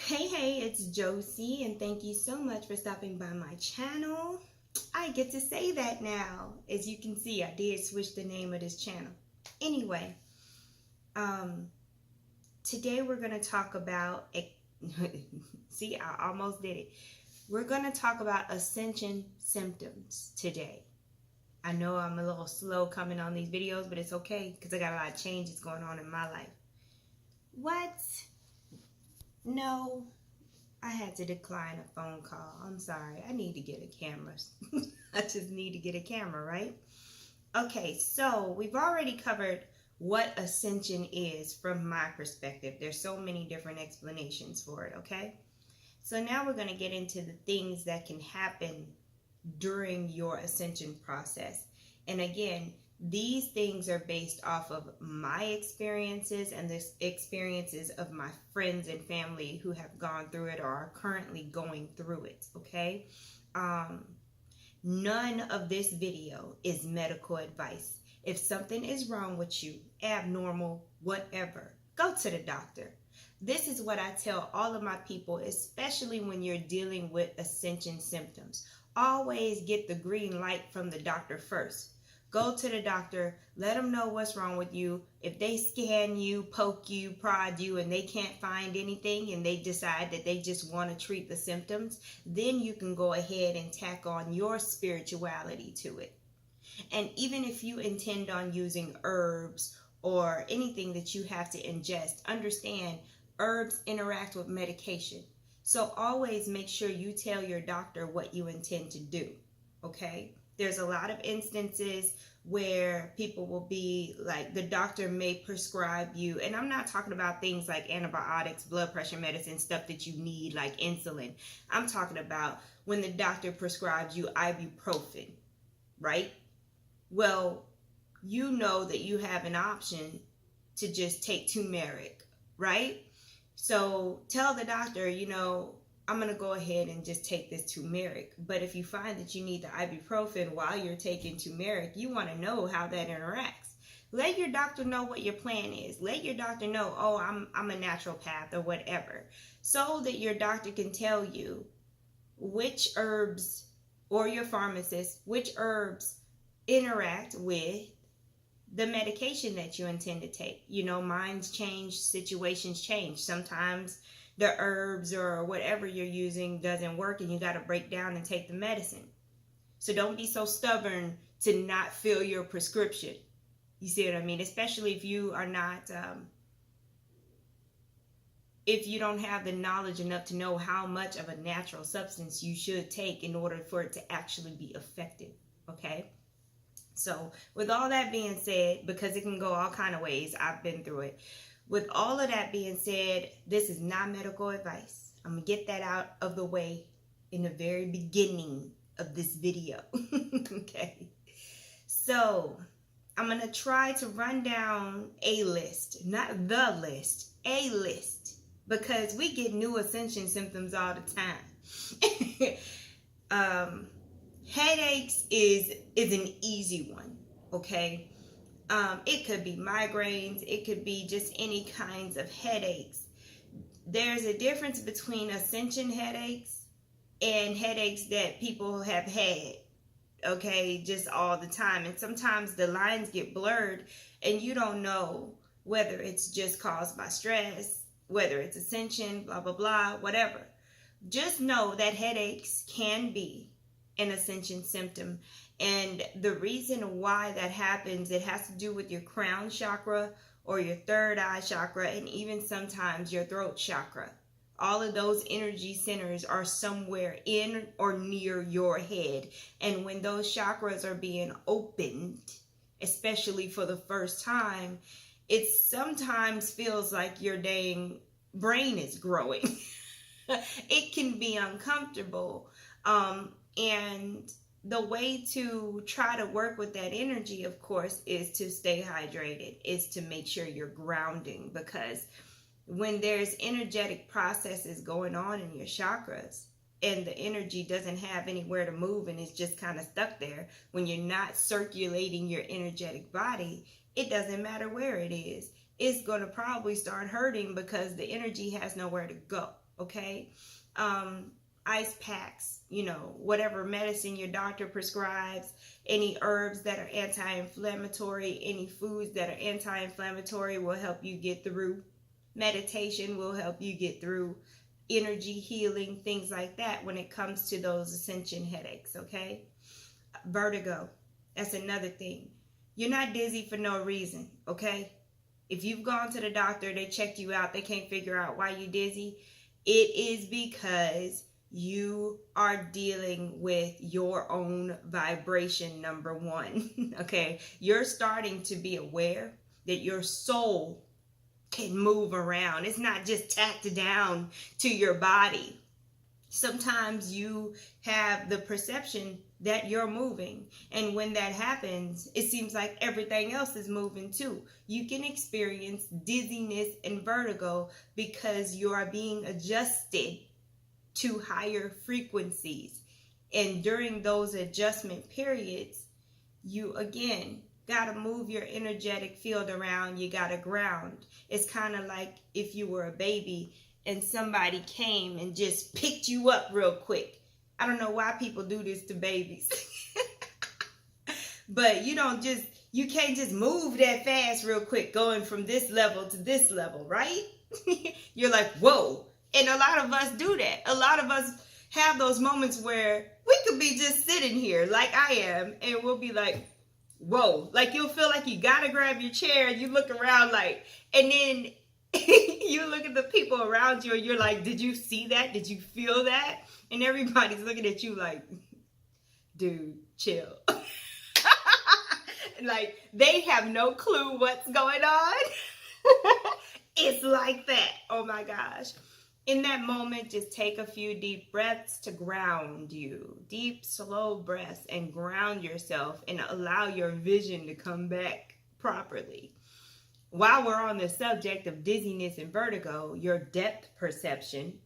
Hey, it's Josie, and thank you so much for stopping by my channel. I get to say that now. As you can see, I did switch the name of this channel. Anyway, um, today we're going to talk about, see, I almost did it. We're going to talk about Ascension Symptoms today. I know I'm a little slow coming on these videos, but it's okay because I got a lot of changes going on in my life. What? No. I had to decline a phone call. I'm sorry. I need to get a camera. I just need to get a camera, right? Okay, so we've already covered what ascension is from my perspective. There's so many different explanations for it, okay? So now we're going to get into the things that can happen during your ascension process. And again, these things are based off of my experiences and the experiences of my friends and family who have gone through it or are currently going through it, okay? None of this video is medical advice. If something is wrong with you, abnormal, whatever, go to the doctor. This is what I tell all of my people, especially when you're dealing with ascension symptoms. Always get the green light from the doctor first. Go to the doctor, let them know what's wrong with you. If they scan you, poke you, prod you, and they can't find anything and they decide that they just want to treat the symptoms, then you can go ahead and tack on your spirituality to it. And even if you intend on using herbs or anything that you have to ingest, understand herbs interact with medication. So always make sure you tell your doctor what you intend to do, okay? There's a lot of instances where people will be like, the doctor may prescribe you, and I'm not talking about things like antibiotics, blood pressure medicine, stuff that you need like insulin. I'm talking about when the doctor prescribes you ibuprofen, right? Well, you know that you have an option to just take turmeric, right? So tell the doctor, I'm going to go ahead and just take this turmeric. But if you find that you need the ibuprofen while you're taking turmeric, you want to know how that interacts. Let your doctor know what your plan is. Let your doctor know, oh, I'm a naturopath or whatever, so that your doctor can tell you which herbs, or your pharmacist, which herbs interact with the medication that you intend to take. Minds change, situations change. Sometimes the herbs or whatever you're using doesn't work and you got to break down and take the medicine. So don't be so stubborn to not fill your prescription. You see what I mean? Especially if you are not, if you don't have the knowledge enough to know how much of a natural substance you should take in order for it to actually be effective, okay? So with all that being said, because it can go all kind of ways, I've been through it. With all of that being said, this is not medical advice. I'm going to get that out of the way in the very beginning of this video. Okay. So I'm going to try to run down a list, not the list, a list, because we get new ascension symptoms all the time. Headaches is an easy one, okay? It could be migraines. It could be just any kinds of headaches. There's a difference between ascension headaches and headaches that people have had, okay, just all the time. And sometimes the lines get blurred and you don't know whether it's just caused by stress, whether it's ascension, blah, blah, blah, whatever. Just know that headaches can be an ascension symptom. And the reason why that happens, it has to do with your crown chakra or your third eye chakra, and even sometimes your throat chakra. All of those energy centers are somewhere in or near your head. And when those chakras are being opened, especially for the first time, it sometimes feels like your dang brain is growing. It can be uncomfortable. And the way to try to work with that energy, of course, is to stay hydrated, is to make sure you're grounding, because when there's energetic processes going on in your chakras and the energy doesn't have anywhere to move and it's just kind of stuck there, when you're not circulating your energetic body, it doesn't matter where it is. It's going to probably start hurting because the energy has nowhere to go. okay? Ice packs, whatever medicine your doctor prescribes, any herbs that are anti-inflammatory, any foods that are anti-inflammatory will help you get through. Meditation will help you get through. Energy healing, things like that when it comes to those ascension headaches, okay? Vertigo, that's another thing. You're not dizzy for no reason, okay? If you've gone to the doctor, they checked you out, they can't figure out why you're dizzy, it is because you are dealing with your own vibration, number one, okay? You're starting to be aware that your soul can move around. It's not just tacked down to your body. Sometimes you have the perception that you're moving, and when that happens, it seems like everything else is moving too. You can experience dizziness and vertigo because you are being adjusted to higher frequencies, and during those adjustment periods, you again gotta move your energetic field around. You gotta ground. It's kind of like if you were a baby and somebody came and just picked you up real quick. I don't know why people do this to babies. But you can't just move that fast real quick, going from this level to this level, right? You're like, whoa. And a lot of us do that. A lot of us have those moments where we could be just sitting here like I am, and we'll be like, whoa. Like you'll feel like you gotta grab your chair, and you look around like, and then you look at the people around you and you're like, did you see that? Did you feel that? And everybody's looking at you like, dude, chill. Like they have no clue what's going on. It's like that. Oh my gosh. In that moment, just take a few deep breaths to ground you. Deep, slow breaths, and ground yourself and allow your vision to come back properly. While we're on the subject of dizziness and vertigo, your depth perception,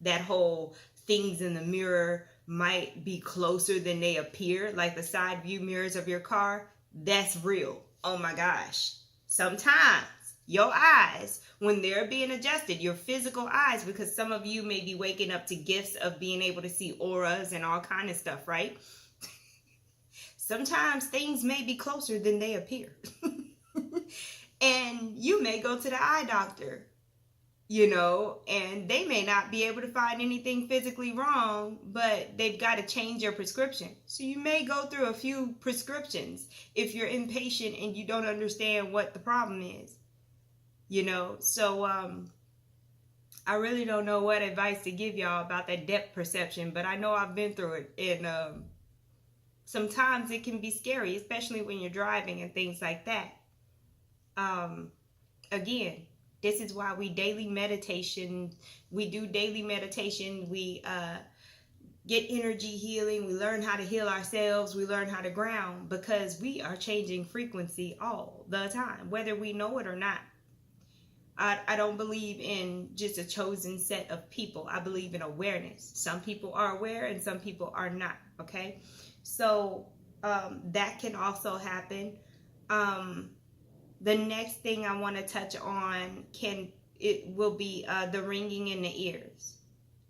that whole things in the mirror might be closer than they appear, like the side view mirrors of your car, that's real. Oh my gosh. Sometimes your eyes, when they're being adjusted, your physical eyes, because some of you may be waking up to gifts of being able to see auras and all kind of stuff, right? Sometimes things may be closer than they appear. And you may go to the eye doctor, and they may not be able to find anything physically wrong, but they've got to change your prescription. So you may go through a few prescriptions if you're impatient and you don't understand what the problem is, So I really don't know what advice to give y'all about that depth perception, but I know I've been through it, and sometimes it can be scary, especially when you're driving and things like that. Again, this is why we do daily meditation. We get energy healing. We learn how to heal ourselves. We learn how to ground, because we are changing frequency all the time, whether we know it or not. I don't believe in just a chosen set of people. I believe in awareness. Some people are aware and some people are not, okay? So that can also happen. The next thing I want to touch on will be the ringing in the ears.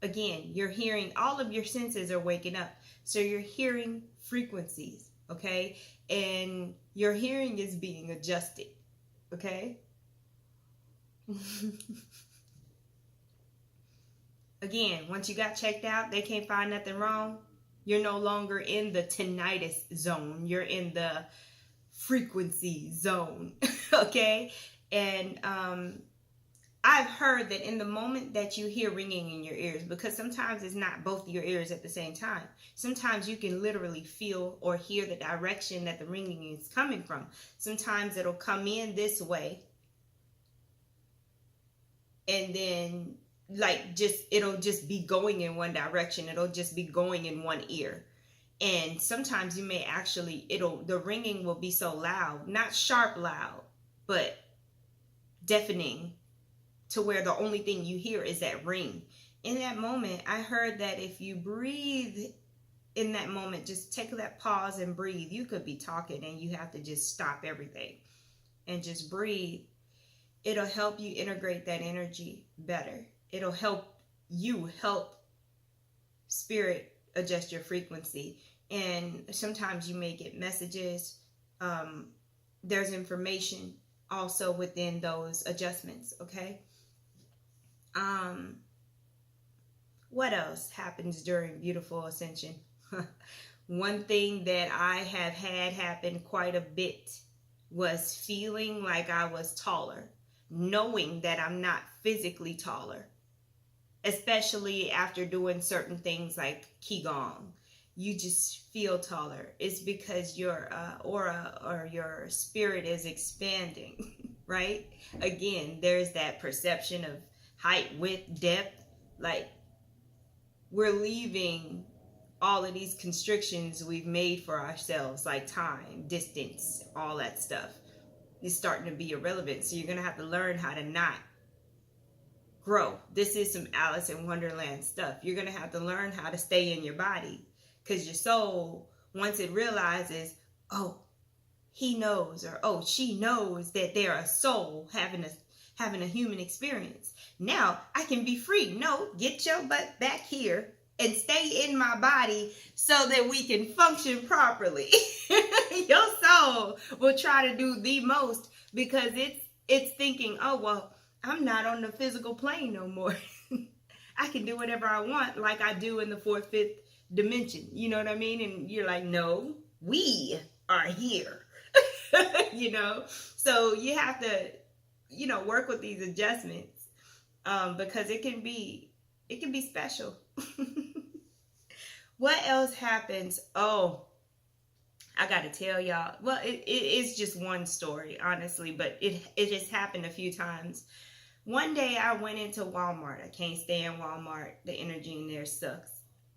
Again, you're hearing, all of your senses are waking up. So you're hearing frequencies, okay? And your hearing is being adjusted, okay? Again, once you got checked out, they can't find nothing wrong. You're no longer in the tinnitus zone. You're in the frequency zone, okay? And I've heard that in the moment that you hear ringing in your ears, because sometimes it's not both your ears at the same time. Sometimes you can literally feel or hear the direction that the ringing is coming from. Sometimes it'll come in this way, and then it'll just be going in one direction. It'll just be going in one ear. And sometimes you may actually, the ringing will be so loud, not sharp loud, but deafening, to where the only thing you hear is that ring. In that moment, I heard that if you breathe in that moment, just take that pause and breathe. You could be talking and you have to just stop everything and just breathe. It'll help you integrate that energy better. It'll help you help spirit adjust your frequency. And sometimes you may get messages. There's information also within those adjustments, okay? What else happens during beautiful ascension? One thing that I have had happen quite a bit was feeling like I was taller, knowing that I'm not physically taller, especially after doing certain things like Qigong. You just feel taller. It's because your aura or your spirit is expanding, right? Again, there's that perception of height, width, depth. Like, we're leaving all of these constrictions we've made for ourselves, like time, distance, all that stuff is starting to be irrelevant. So you're going to have to learn how to not grow. This is some Alice in Wonderland stuff. You're going to have to learn how to stay in your body, because your soul, once it realizes, oh, he knows, or oh, she knows that they're a soul having a human experience. Now I can be free. No, get your butt back here and stay in my body so that we can function properly. Your soul will try to do the most because it's thinking, oh, well, I'm not on the physical plane no more. I can do whatever I want like I do in the fourth, fifth dimension. You know what I mean? And you're like, no, we are here. You know? So you have to, work with these adjustments because it can be special. What else happens? Oh, I got to tell y'all. Well, it's just one story, honestly, but it just happened a few times. One day I went into Walmart. I can't stand Walmart. The energy in there sucks.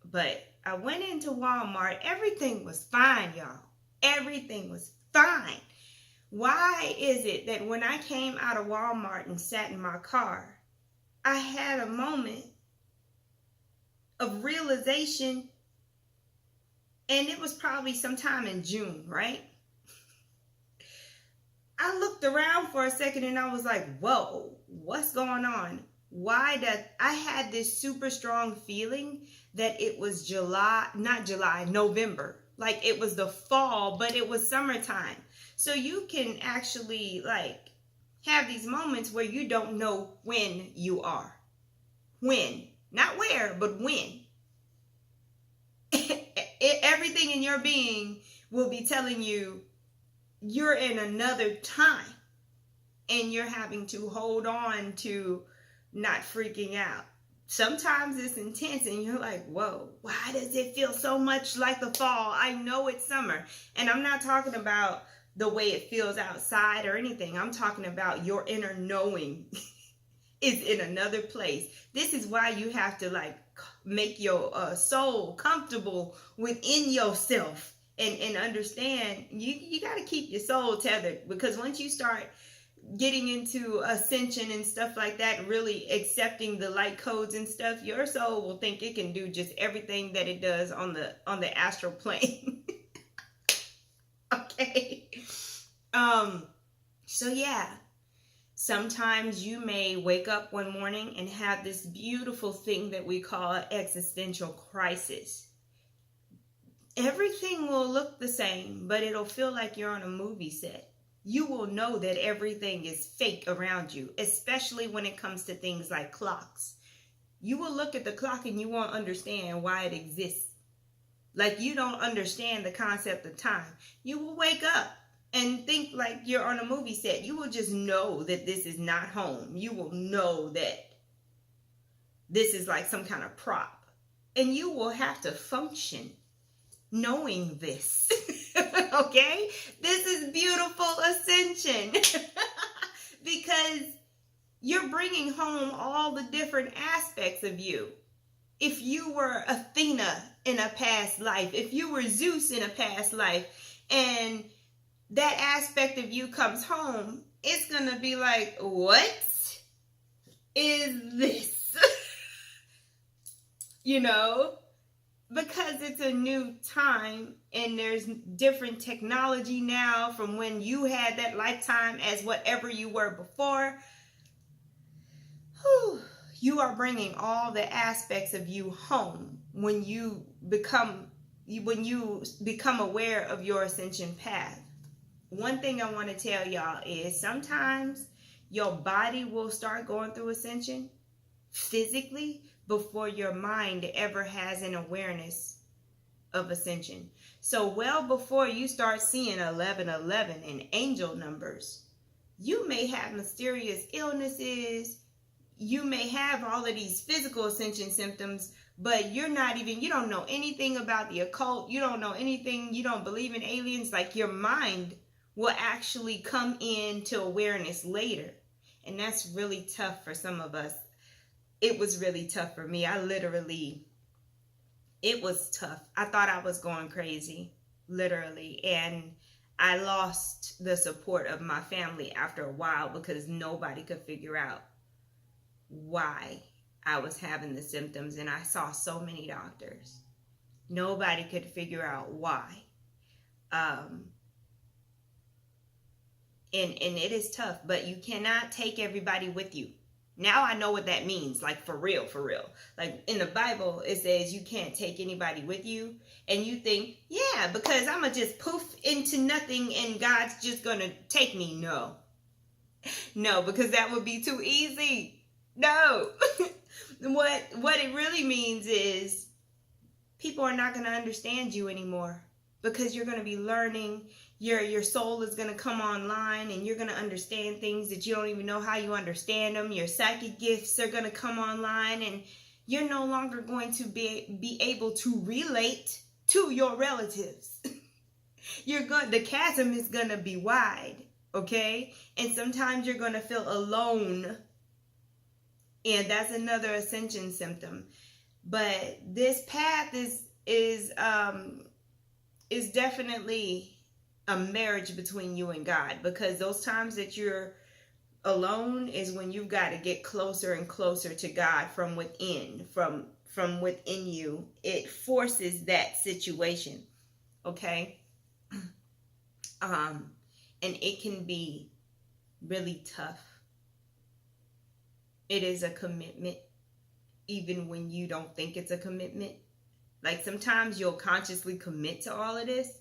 But I went into Walmart. Everything was fine, y'all. Everything was fine. Why is it that when I came out of Walmart and sat in my car, I had a moment of realization, and it was probably sometime in June, right? I looked around for a second and I was like, whoa, what's going on? I had this super strong feeling that it was November. Like it was the fall, but it was summertime. So you can actually have these moments where you don't know when you are. When. Not where, but when. Everything in your being will be telling you you're in another time. And you're having to hold on to not freaking out. Sometimes it's intense and you're like, whoa, why does it feel so much like the fall? I know it's summer. And I'm not talking about the way it feels outside or anything. I'm talking about your inner knowing is in another place. This is why you have to make your soul comfortable within yourself and understand you got to keep your soul tethered, because once you start getting into ascension and stuff like that, really accepting the light codes and stuff, your soul will think it can do just everything that it does on the astral plane. Okay. So yeah, sometimes you may wake up one morning and have this beautiful thing that we call existential crisis. Everything will look the same, but it'll feel like you're on a movie set. You will know that everything is fake around you, especially when it comes to things like clocks. You will look at the clock and you won't understand why it exists. Like you don't understand the concept of time. You will wake up and think like you're on a movie set. You will just know that this is not home. You will know that this is like some kind of prop. And you will have to function knowing this. Okay? This is beautiful ascension. Because you're bringing home all the different aspects of you. If you were Athena in a past life, if you were Zeus in a past life, and that aspect of you comes home, it's going to be like, what is this? Because it's a new time and there's different technology now from when you had that lifetime as whatever you were before. Whew, You are bringing all the aspects of you home when you become aware of your ascension path. One thing I want to tell y'all is sometimes your body will start going through ascension physically before your mind ever has an awareness of ascension. So well before you start seeing 1111 and angel numbers, you may have mysterious illnesses. You may have all of these physical ascension symptoms, but you don't know anything about the occult. You don't know anything. You don't believe in aliens. Like, your mind will actually come into awareness later. And that's really tough for some of us. It was really tough for me. It was tough. I thought I was going crazy, literally. And I lost the support of my family after a while because nobody could figure out why I was having the symptoms. And I saw so many doctors. Nobody could figure out why. And it is tough, but you cannot take everybody with you. Now I know what that means, like for real. Like in the Bible, it says you can't take anybody with you. And you think, yeah, because I'm going to just poof into nothing and God's just going to take me. No, because that would be too easy. No. What it really means is people are not going to understand you anymore, because you're going to be learning. Your soul is going to come online and you're going to understand things that you don't even know how you understand them. Your psychic gifts are going to come online and you're no longer going to be able to relate to your relatives. The chasm is going to be wide, okay? And sometimes you're going to feel alone. And that's another ascension symptom. But this path is definitely a marriage between you and God, because those times that you're alone is when you've got to get closer and closer to God from within, from within you. It forces that situation, okay? And it can be really tough. It is a commitment, even when you don't think it's a commitment. Like, sometimes you'll consciously commit to all of this,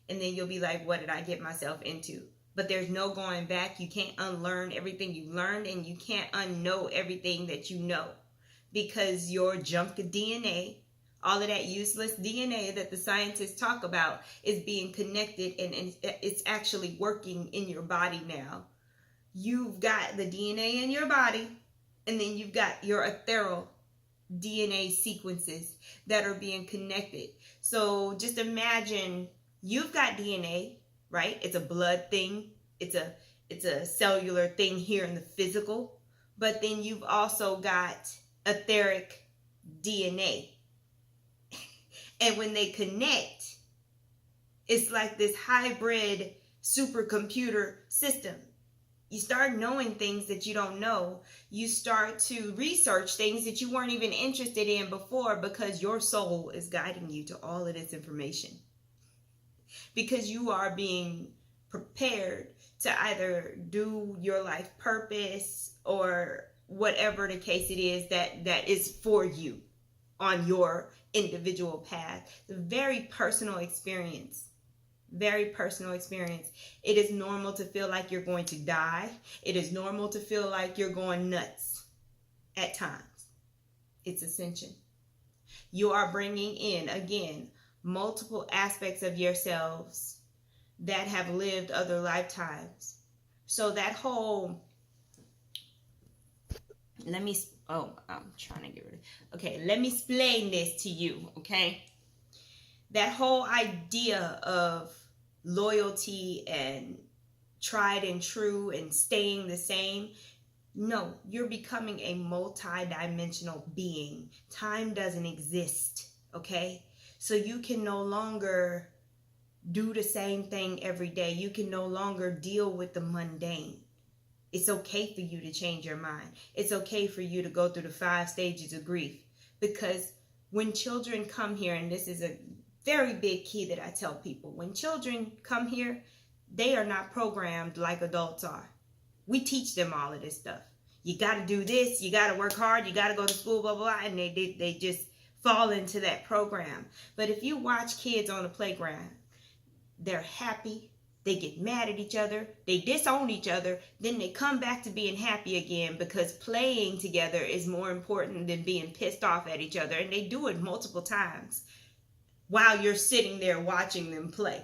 and then you'll be like, what did I get myself into? But there's no going back. You can't unlearn everything you learned, and you can't unknow everything that you know, because your junk DNA, all of that useless DNA that the scientists talk about, is being connected, and it's actually working in your body now. You've got the DNA in your body, and then you've got your ethereal DNA sequences that are being connected. So just imagine you've got DNA, right? It's a blood thing. It's a cellular thing here in the physical. But then you've also got etheric DNA. And when they connect, it's like this hybrid supercomputer system. You start knowing things that you don't know. You start to research things that you weren't even interested in before, because your soul is guiding you to all of this information. Because you are being prepared to either do your life purpose or whatever the case it is that is for you on your individual path. It's a very personal experience. Very personal experience. It is normal to feel like you're going to die. It is normal to feel like you're going nuts at times. It's ascension. You are bringing in, again, multiple aspects of yourselves that have lived other lifetimes. So that whole, I'm trying to get rid of, okay, let me explain this to you, okay? That whole idea of loyalty and tried and true and staying the same. No, you're becoming a multi-dimensional being. Time doesn't exist, okay? So you can no longer do the same thing every day. You can no longer deal with the mundane. It's okay for you to change your mind. It's okay for you to go through the 5 stages of grief. Because when children come here, and this is a very big key that I tell people, when children come here, they are not programmed like adults are. We teach them all of this stuff. you got to do this, you got to work hard, you got to go to school, blah, blah, blah, and they just fall into that program. But if you watch kids on the playground, they're happy, they get mad at each other, they disown each other, then they come back to being happy again, because playing together is more important than being pissed off at each other. And they do it multiple times while you're sitting there watching them play.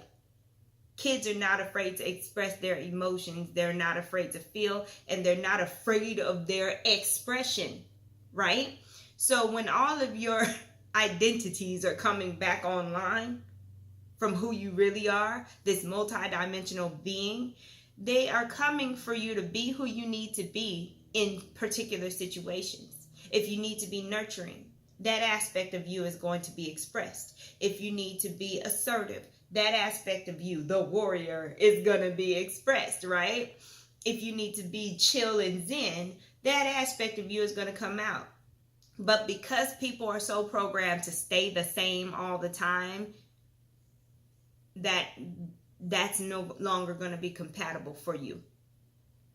Kids are not afraid to express their emotions. They're not afraid to feel, and they're not afraid of their expression, right? So when all of your identities are coming back online from who you really are, this multidimensional being, they are coming for you to be who you need to be in particular situations. If you need to be nurturing, that aspect of you is going to be expressed. If you need to be assertive, that aspect of you, the warrior, is going to be expressed, right? If you need to be chill and zen, that aspect of you is going to come out. But because people are so programmed to stay the same all the time, that's no longer going to be compatible for you.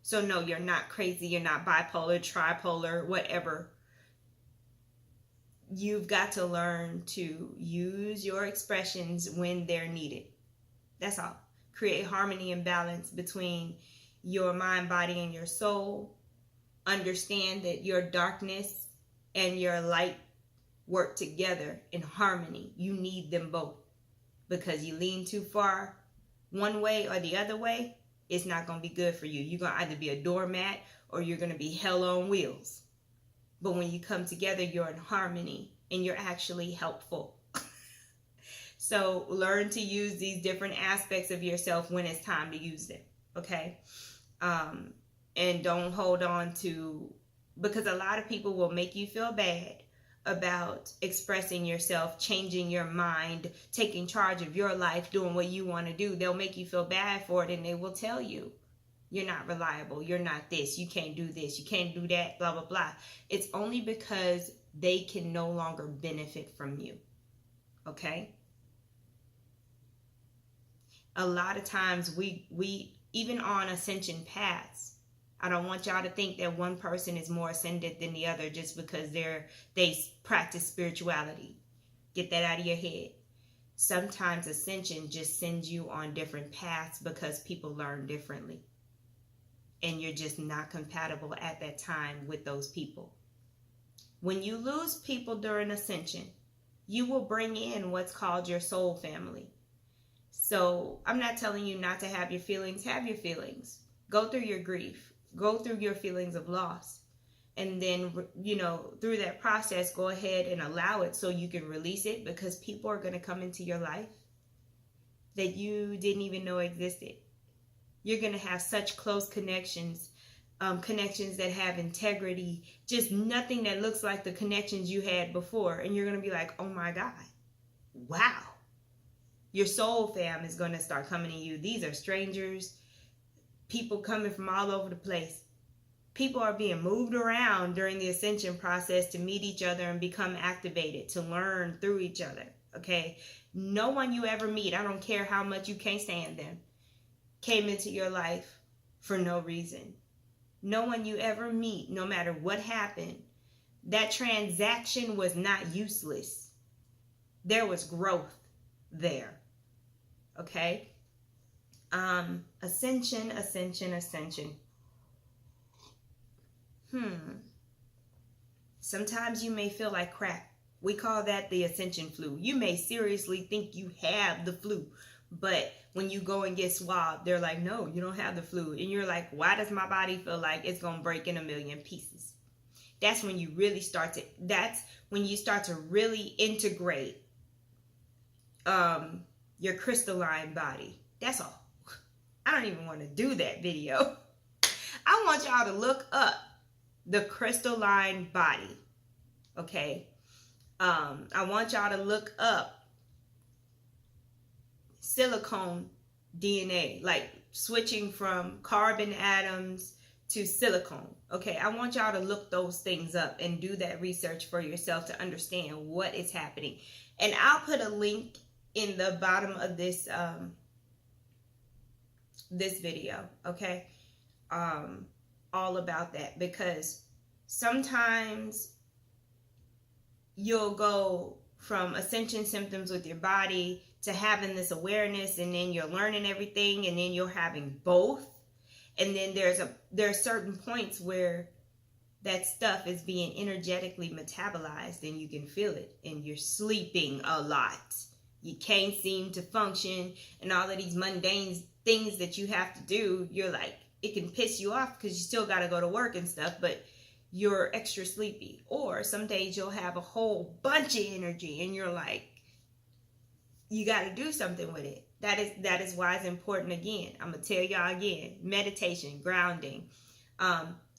So no, you're not crazy, you're not bipolar, tripolar, whatever. You've got to learn to use your expressions when they're needed. That's all. Create harmony and balance between your mind, body, and your soul. Understand that your darkness and your light work together in harmony. You need them both. Because you lean too far one way or the other way, it's not going to be good for you. You're going to either be a doormat or you're going to be hell on wheels. But when you come together, you're in harmony and you're actually helpful. So learn to use these different aspects of yourself when it's time to use them, okay? And don't hold on to, because a lot of people will make you feel bad about expressing yourself, changing your mind, taking charge of your life, doing what you want to do. They'll make you feel bad for it, and they will tell you, you're not reliable, you're not this, you can't do this, you can't do that, blah, blah, blah. It's only because they can no longer benefit from you, okay? A lot of times we even on ascension paths, I don't want y'all to think that one person is more ascended than the other just because they practice spirituality. Get that out of your head. Sometimes ascension just sends you on different paths because people learn differently. And you're just not compatible at that time with those people. When you lose people during ascension, you will bring in what's called your soul family. So I'm not telling you not to have your feelings. Have your feelings. Go through your grief. Go through your feelings of loss. And then, through that process, go ahead and allow it so you can release it, because people are going to come into your life that you didn't even know existed. You're going to have such close connections, connections that have integrity, just nothing that looks like the connections you had before. And you're going to be like, oh my God, wow. Your soul fam is going to start coming to you. These are strangers. People coming from all over the place. People are being moved around during the ascension process to meet each other and become activated, to learn through each other, okay? No one you ever meet, I don't care how much you can't stand them, came into your life for no reason. No one you ever meet, no matter what happened, that transaction was not useless. There was growth there, okay? Ascension. Sometimes you may feel like crap. We call that the ascension flu. You may seriously think you have the flu, but when you go and get swabbed, they're like, no, you don't have the flu. And you're like, why does my body feel like it's going to break in a million pieces? That's when you really start to really integrate your crystalline body. That's all. I don't even want to do that video. I want y'all to look up the crystalline body. Okay. I want y'all to look up silicone DNA, like switching from carbon atoms to silicone. Okay. I want y'all to look those things up and do that research for yourself to understand what is happening. And I'll put a link in the bottom of this this video, okay? all about that, because sometimes you'll go from ascension symptoms with your body to having this awareness, and then you're learning everything, and then you're having both. And then there's certain points where that stuff is being energetically metabolized, and you can feel it, and you're sleeping a lot. You can't seem to function, and all of these mundane things that you have to do, you're like, it can piss you off because you still got to go to work and stuff, but you're extra sleepy. Or some days you'll have a whole bunch of energy, and you're like, you got to do something with it. That is why it's important. Again, I'm going to tell y'all again, meditation, grounding.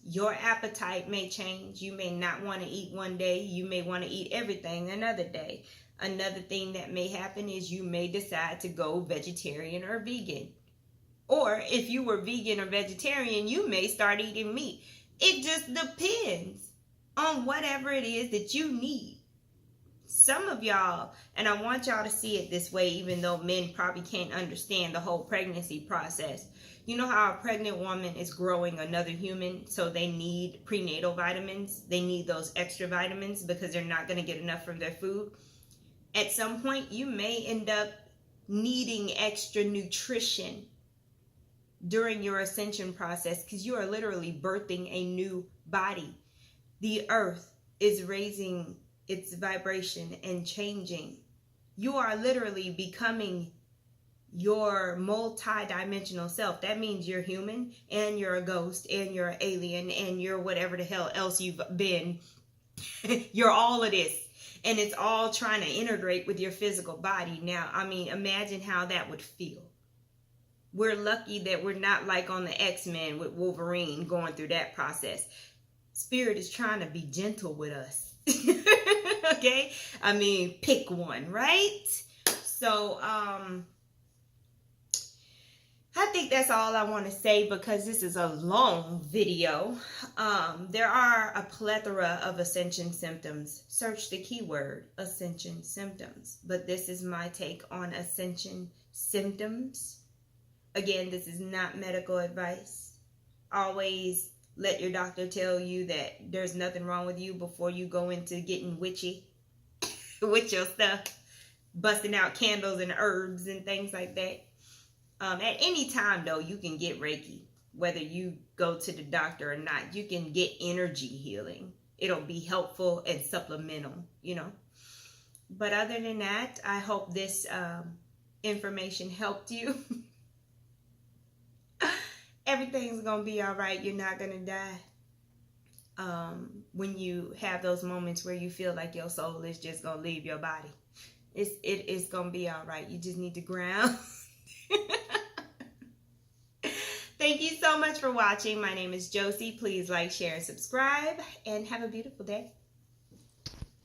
Your appetite may change. You may not want to eat one day. You may want to eat everything another day. Another thing that may happen is you may decide to go vegetarian or vegan. Or if you were vegan or vegetarian, you may start eating meat. It just depends on whatever it is that you need. Some of y'all, and I want y'all to see it this way, even though men probably can't understand the whole pregnancy process. You know how a pregnant woman is growing another human, so they need prenatal vitamins. They need those extra vitamins because they're not going to get enough from their food. At some point, you may end up needing extra nutrition during your ascension process, because you are literally birthing a new body. The earth is raising its vibration and changing. You are literally becoming your multi-dimensional self. That means you're human, and you're a ghost, and you're an alien, and you're whatever the hell else you've been. You're all of this, and it's all trying to integrate with your physical body. Now, I mean, imagine how that would feel. We're lucky that we're not like on the X-Men with Wolverine going through that process. Spirit is trying to be gentle with us. Okay? I mean, pick one, right? So, I think that's all I want to say, because this is a long video. There are a plethora of ascension symptoms. Search the keyword ascension symptoms. But this is my take on ascension symptoms. Again, this is not medical advice. Always let your doctor tell you that there's nothing wrong with you before you go into getting witchy with your stuff, busting out candles and herbs and things like that. At any time, though, you can get Reiki, whether you go to the doctor or not. You can get energy healing. It'll be helpful and supplemental, you know. But other than that, I hope this information helped you. Everything's going to be all right. You're not going to die. When you have those moments where you feel like your soul is just going to leave your body, it's going to be all right. You just need to ground. Thank you so much for watching. My name is Josie. Please like, share, and subscribe, and have a beautiful day.